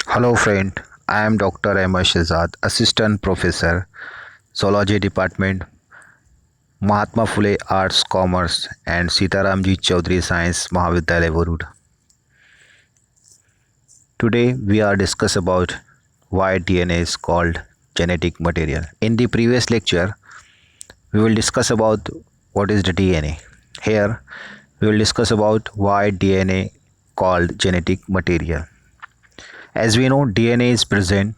Hello friend, I am Dr. Ahmed Shehzad, Assistant Professor, Zoology Department, Mahatma Phule Arts Commerce and Sitaramji Chaudhary Science Mahavidyalaya Varud. Today we are discuss about why DNA is called genetic material. In the previous lecture, we will discuss about what is the DNA. Here we will discuss about why DNA called genetic material. As we know, DNA is present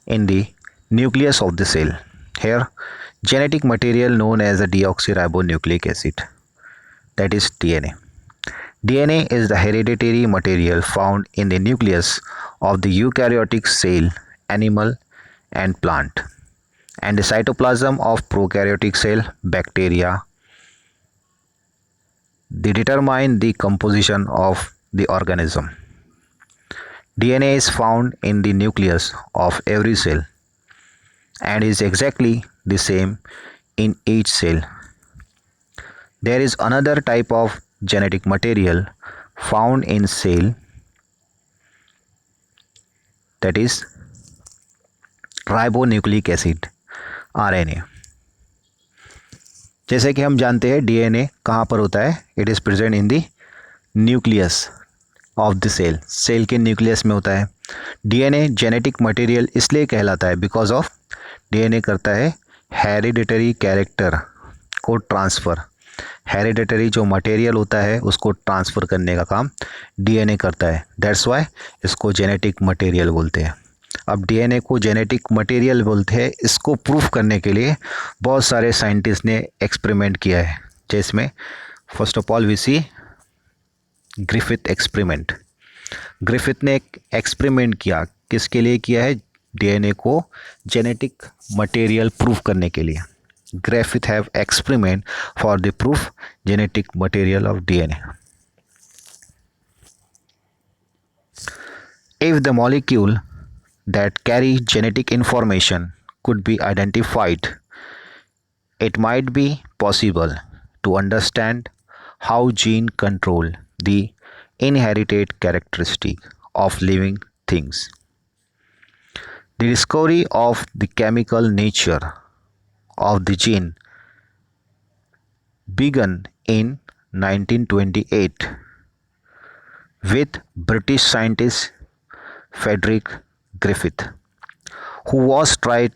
in the nucleus of the cell. Here, genetic material known as a deoxyribonucleic acid, that is DNA. DNA is the hereditary material found in the nucleus of the eukaryotic cell, animal, and plant, and the cytoplasm of prokaryotic cell, bacteria. They determine the composition of the organism. DNA is found in the nucleus of every cell and is exactly the same in each cell. There is another type of genetic material found in cell, that is ribonucleic acid RNA. जैसे कि हम जानते हैं DNA कहाँ पर होता है, it is present in the nucleus of the cell. Cell के न्यूक्लियस में होता है. डीएनए जेनेटिक मटेरियल इसलिए कहलाता है बिकॉज ऑफ डीएनए करता है हेरिडिटरी कैरेक्टर को ट्रांसफ़र. हेरिडिटरी जो मटेरियल होता है उसको ट्रांसफ़र करने का काम डीएनए करता है. दैट्स वाई इसको जेनेटिक मटेरियल बोलते हैं. अब डीएनए को जेनेटिक मटेरियल बोलते हैं. इसको प्रूफ करने के लिए बहुत सारे साइंटिस्ट ने एक्सपेरिमेंट किया है, जिसमें first of all we see Griffith experiment. Griffith ने एक एक्सपेरिमेंट किया. किसके लिए किया है? डीएनए को जेनेटिक मटेरियल प्रूफ करने के लिए. Griffith have experiment for the proof genetic material of DNA. If the molecule that carry genetic information could be identified, it might be possible to understand how gene control the inherited characteristic of living things. The discovery of the chemical nature of the gene began in 1928 with British scientist Frederick Griffith, who was trying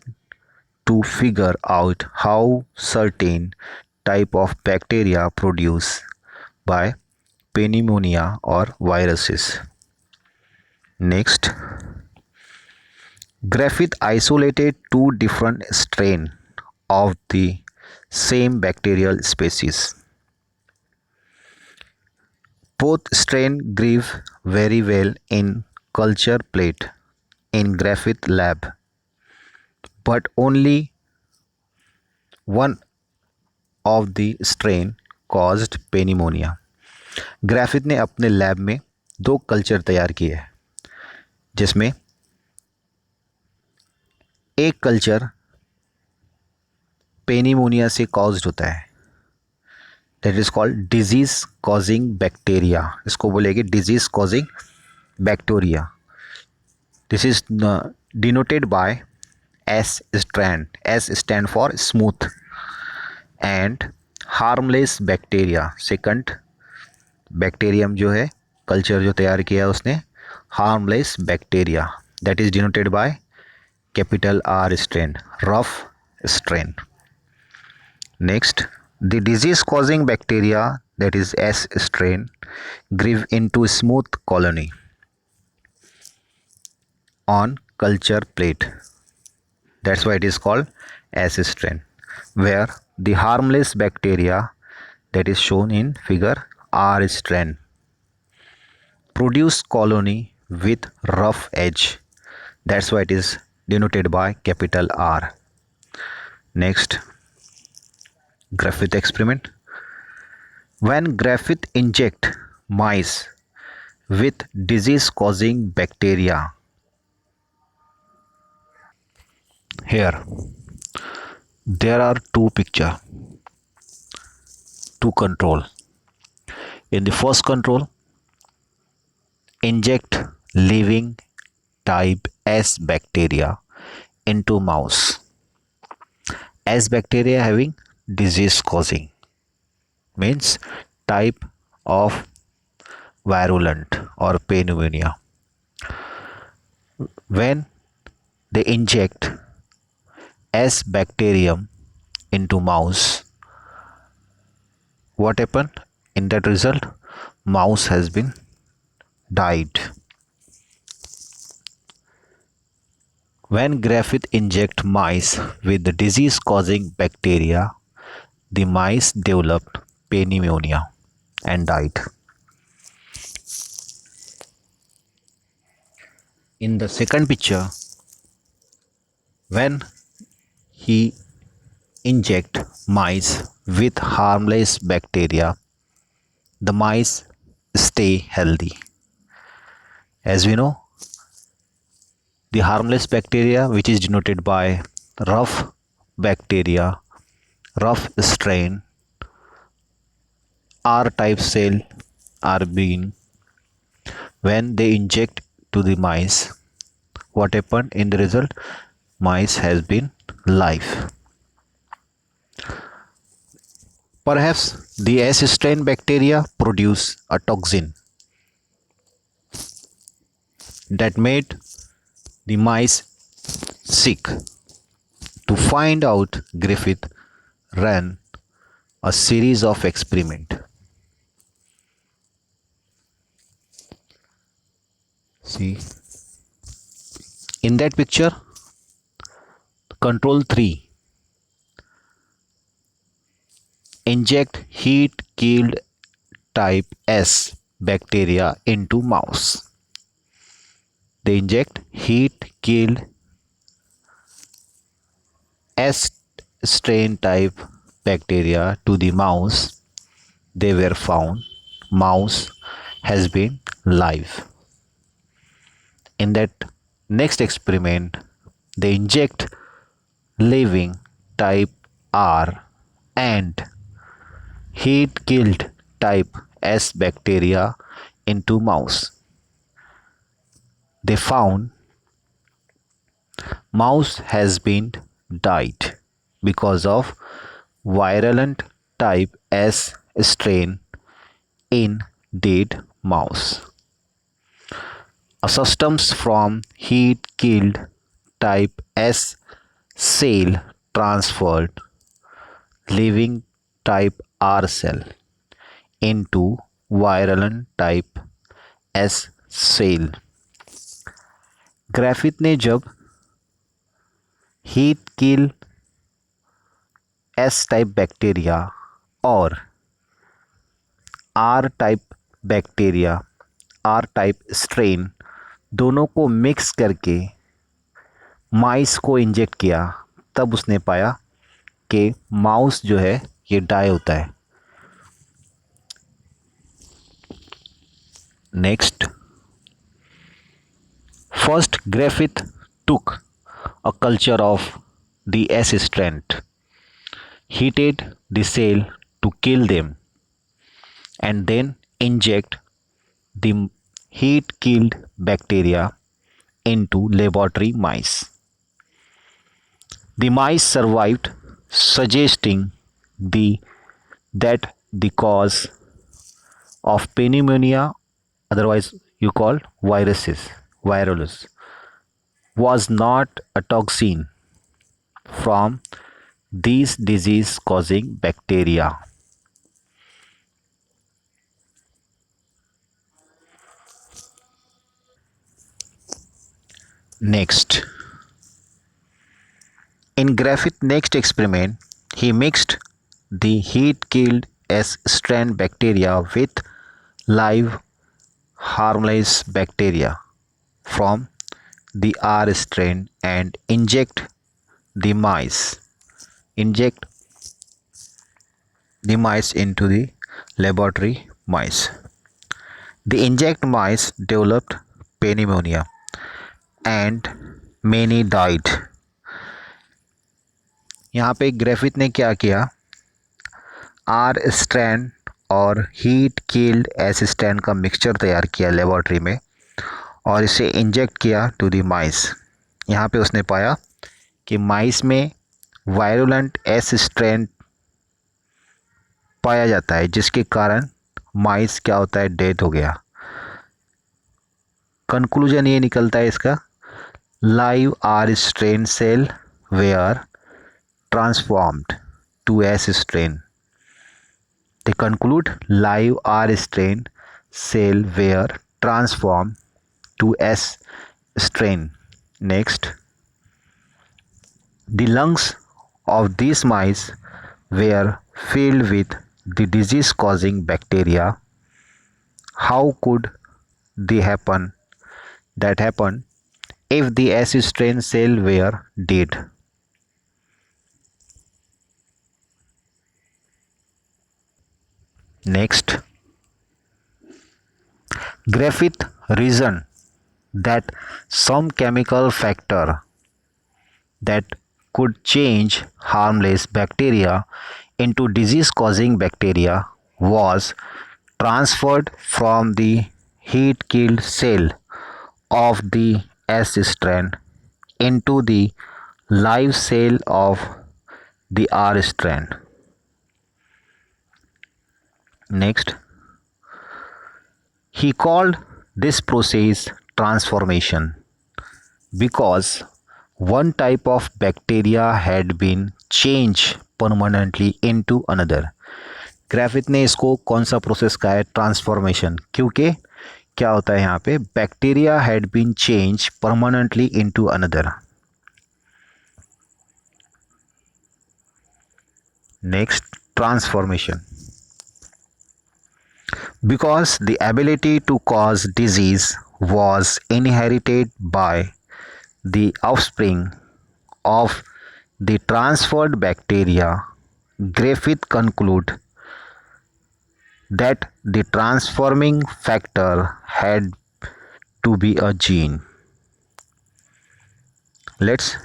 to figure out how certain type of bacteria produced by pneumonia or viruses. Next, Griffith isolated two different strains of the same bacterial species. Both strains grew very well in culture plate in Griffith lab, but only one of the strain caused pneumonia. Griffith ने अपने lab में दो culture तैयार किए हैं, जिसमें एक culture पेनिमोनिया से कॉज्ड होता है, that is called disease causing bacteria. इसको बोलेंगे disease causing bacteria. This is denoted by S strand. S stand for smooth. And harmless bacteria, second bacterium जो है कल्चर जो तैयार किया उसने, harmless bacteria, that is denoted by capital R strain, rough strain. Next, the disease-causing bacteria, that is S strain, grew into smooth colony on culture plate. That's why it is called S strain. Where the harmless bacteria, that is shown in figure R strain, produce colony with rough edge. That's why it is denoted by capital R. Next, Griffith experiment. When Griffith inject mice with disease causing bacteria, here there are two picture, two control. In the first control, inject living type S bacteria into mouse. S bacteria having disease causing means type of virulent or pneumonia. When they inject S bacterium into mouse, what happened? In that result, mouse has been died. When Griffith inject mice with the disease causing bacteria, the mice developed pneumonia and died. In the second picture, when he inject mice with harmless bacteria, the mice stay healthy. As we know, the harmless bacteria, which is denoted by rough bacteria, rough strain, R type cell are being, when they inject to the mice, what happened in the result? Mice has been live. Perhaps the S strain bacteria produce a toxin that made the mice sick. To find out, Griffith ran a series of experiments. See, in that picture, control 3, inject heat killed type S bacteria into mouse. They inject heat killed S strain type bacteria to the mouse. They were found mouse has been live. In that next experiment, they inject living type R and heat killed type S bacteria into mouse. They found mouse has been died because of virulent type S strain in dead mouse. A substance from heat killed type S cell transferred living type R cell into virulent type S cell. Griffith ने जब heat kill S type bacteria और R type bacteria, R type strain दोनों को mix करके माइस को inject किया, तब उसने पाया कि माउस जो है ये डाई होता है. Next, first Griffith took a culture of the S strain, heated the cell to kill them, and then inject the heat killed bacteria into laboratory mice. The mice survived, suggesting that the cause of pneumonia, otherwise you call virus, was not a toxin from these disease causing bacteria. Next, in Griffith's next experiment, he mixed the heat killed S strain bacteria with live harmless bacteria from the R strain and inject the mice into the laboratory mice. The inject mice developed pneumonia and many died. यहाँ पे Griffith ने क्या किया, are strand और heat killed S strand का mixture तैयार किया laboratory में और इसे इंजेक्ट किया टू द माइस। यहाँ पे उसने पाया कि माइस में वायरुलेंट एस स्ट्रेन पाया जाता है, जिसके कारण माइस क्या होता है, डेथ हो गया। कंक्लूजन ये निकलता है इसका, live R strain cell were transformed to S strain. They conclude live R strain cell were transformed to S strain. Next, the lungs of these mice were filled with the disease causing bacteria. How could they happen? That happen if the S strain cell were dead. Next, Griffith reasoned that some chemical factor that could change harmless bacteria into disease causing bacteria was transferred from the heat killed cell of the S strain into the live cell of the R strain. Next, he called this process transformation because one type of bacteria had been changed permanently into another. Griffith ने इसको कौन सा process कहा है, transformation, क्योंकि क्या होता है यहाँ पे, bacteria had been change permanently into another. Next, transformation because the ability to cause disease was inherited by the offspring of the transferred bacteria. Griffith concluded that the transforming factor had to be a gene. Let's,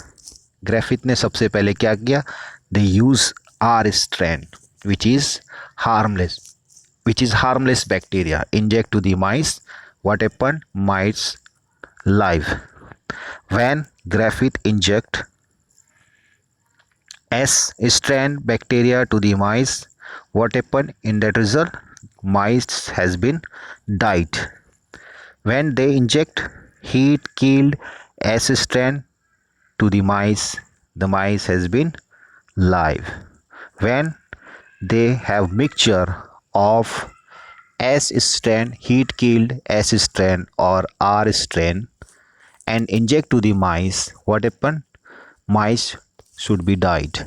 Griffith ने सबसे पहले क्या किया, they use R strain which is harmless bacteria, inject to the mice. What happened, mice live. When Griffith inject S strain bacteria to the mice, what happened, in that result mice has been died. When they inject heat killed S strain to the mice has been live. When they have mixture of S strain, heat killed S strain or R strain, and inject to the mice, what happened, mice should be died.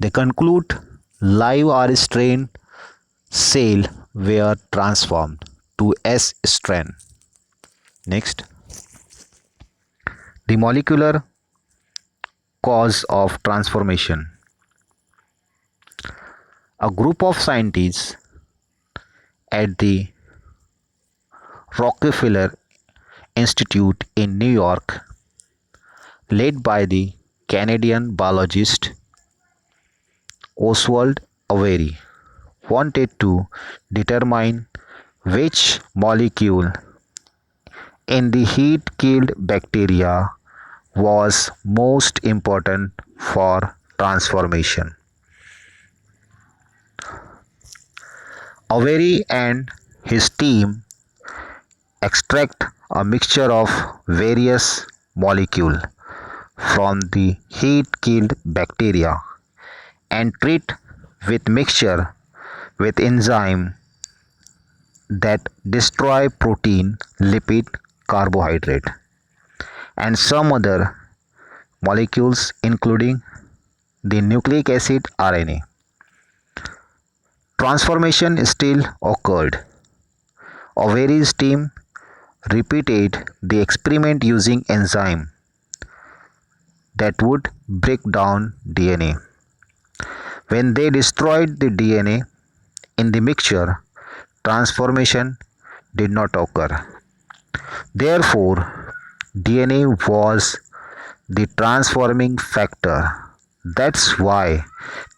They conclude live R strain cell were transformed to S strain. Next, the molecular cause of transformation. A group of scientists at the Rockefeller Institute in New York, led by the Canadian biologist Oswald Avery, wanted to determine which molecule in the heat-killed bacteria was most important for transformation. Avery and his team extract a mixture of various molecules from the heat-killed bacteria and treat with mixture with enzyme that destroy protein, lipid, carbohydrate, and some other molecules including the nucleic acid RNA. Transformation still occurred. Avery's team repeated the experiment using enzyme that would break down DNA. When they destroyed the DNA in the mixture, transformation did not occur. Therefore, DNA was the transforming factor. That's why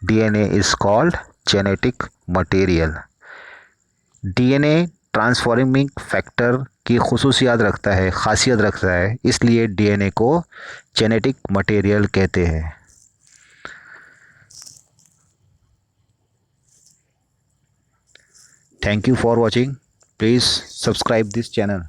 DNA is called genetic material. DNA transforming factor की खुसूसियात रखता है, खासियत रखता है, इसलिए DNA को genetic material कहते हैं। Thank you for watching. Please subscribe this channel.